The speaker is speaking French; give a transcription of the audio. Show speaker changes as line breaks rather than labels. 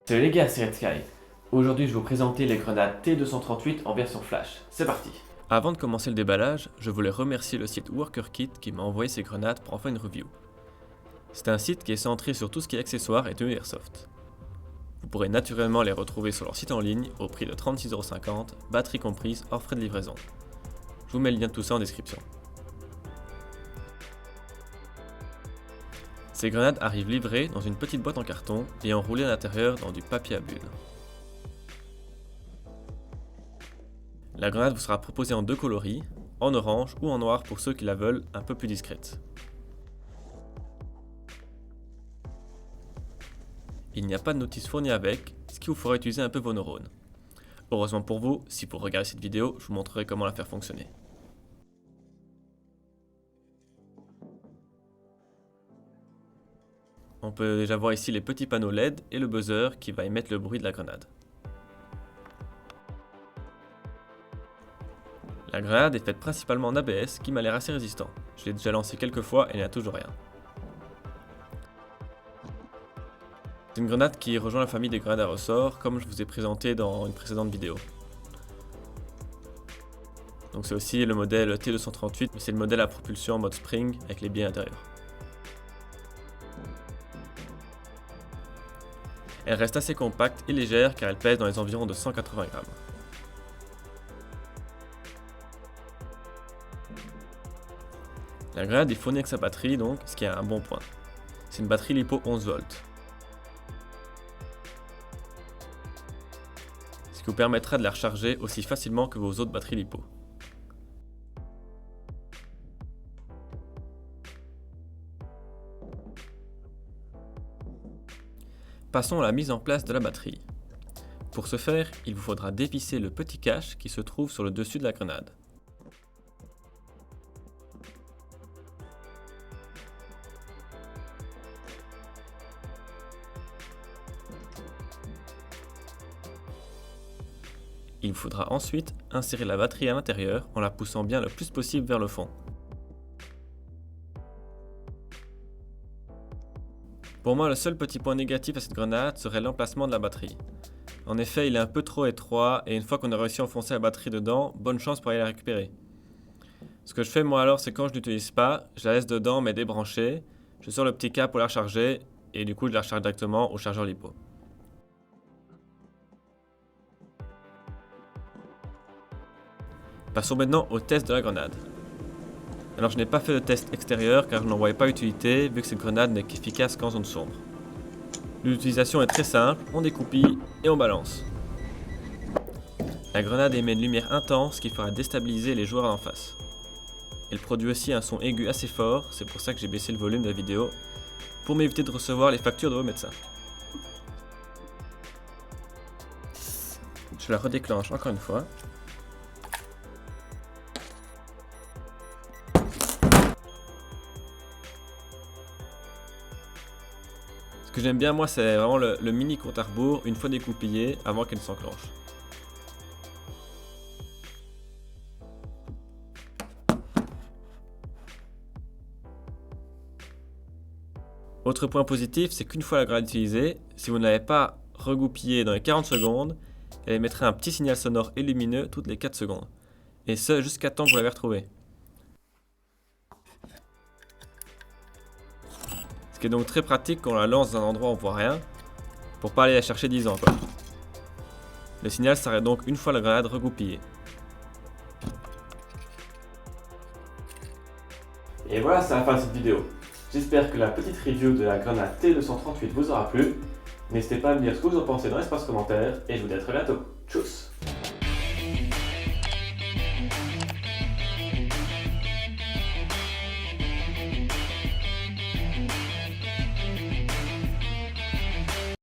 Salut les gars, c'est Red Sky. Aujourd'hui, je vais vous présenter les grenades T238 en version flash. C'est parti.
Avant de commencer le déballage, je voulais remercier le site WorkerKit qui m'a envoyé ces grenades pour en faire une review. C'est un site qui est centré sur tout ce qui est accessoires et tenue airsoft. Vous pourrez naturellement les retrouver sur leur site en ligne au prix de 36,50€, batterie comprise hors frais de livraison. Je vous mets le lien de tout ça en description. Ces grenades arrivent livrées dans une petite boîte en carton et enroulées à l'intérieur dans du papier à bulles. La grenade vous sera proposée en deux coloris, en orange ou en noir pour ceux qui la veulent un peu plus discrète. Il n'y a pas de notice fournie avec, ce qui vous fera utiliser un peu vos neurones. Heureusement pour vous, si vous regardez cette vidéo, je vous montrerai comment la faire fonctionner. On peut déjà voir ici les petits panneaux LED et le buzzer qui va émettre le bruit de la grenade. La grenade est faite principalement en ABS qui m'a l'air assez résistant. Je l'ai déjà lancé quelques fois et il n'y a toujours rien. C'est une grenade qui rejoint la famille des grenades à ressort comme je vous ai présenté dans une précédente vidéo. Donc c'est aussi le modèle T238, mais c'est le modèle à propulsion en mode spring avec les biais intérieurs. Elle reste assez compacte et légère car elle pèse dans les environs de 180 grammes. La grenade est fournie avec sa batterie donc, ce qui est un bon point. C'est une batterie LiPo 11 volts. Ce qui vous permettra de la recharger aussi facilement que vos autres batteries LiPo. Passons à la mise en place de la batterie. Pour ce faire, il vous faudra dévisser le petit cache qui se trouve sur le dessus de la grenade. Il vous faudra ensuite insérer la batterie à l'intérieur en la poussant bien le plus possible vers le fond. Pour moi, le seul petit point négatif à cette grenade serait l'emplacement de la batterie. En effet, il est un peu trop étroit et une fois qu'on a réussi à enfoncer la batterie dedans, bonne chance pour aller la récupérer. Ce que je fais moi alors, c'est quand je l'utilise pas, je la laisse dedans mais débranchée, je sors le petit câble pour la recharger et du coup je la recharge directement au chargeur LiPo. Passons maintenant au test de la grenade. Alors je n'ai pas fait de test extérieur car je n'en voyais pas utilité vu que cette grenade n'est qu'efficace qu'en zone sombre. L'utilisation est très simple, on découpille et on balance. La grenade émet une lumière intense qui fera déstabiliser les joueurs en face. Elle produit aussi un son aigu assez fort, c'est pour ça que j'ai baissé le volume de la vidéo, pour m'éviter de recevoir les factures de vos médecins. Je la redéclenche encore une fois. Ce que j'aime bien moi c'est vraiment le mini compte à rebours une fois découpillé avant qu'elle ne s'enclenche. Autre point positif, c'est qu'une fois la grenade utilisée, si vous ne l'avez pas regoupillée dans les 40 secondes, elle émettrait un petit signal sonore et lumineux toutes les 4 secondes. Et ce jusqu'à temps que vous l'avez retrouvée. Ce qui est donc très pratique quand on la lance dans un endroit où on voit rien, pour pas aller la chercher 10 ans quoi. Le signal s'arrête donc une fois la grenade regoupillée.
Et voilà, c'est la fin de cette vidéo. J'espère que la petite review de la grenade T238 vous aura plu. N'hésitez pas à me dire ce que vous en pensez dans l'espace commentaire et je vous dis à très bientôt. Tchuss!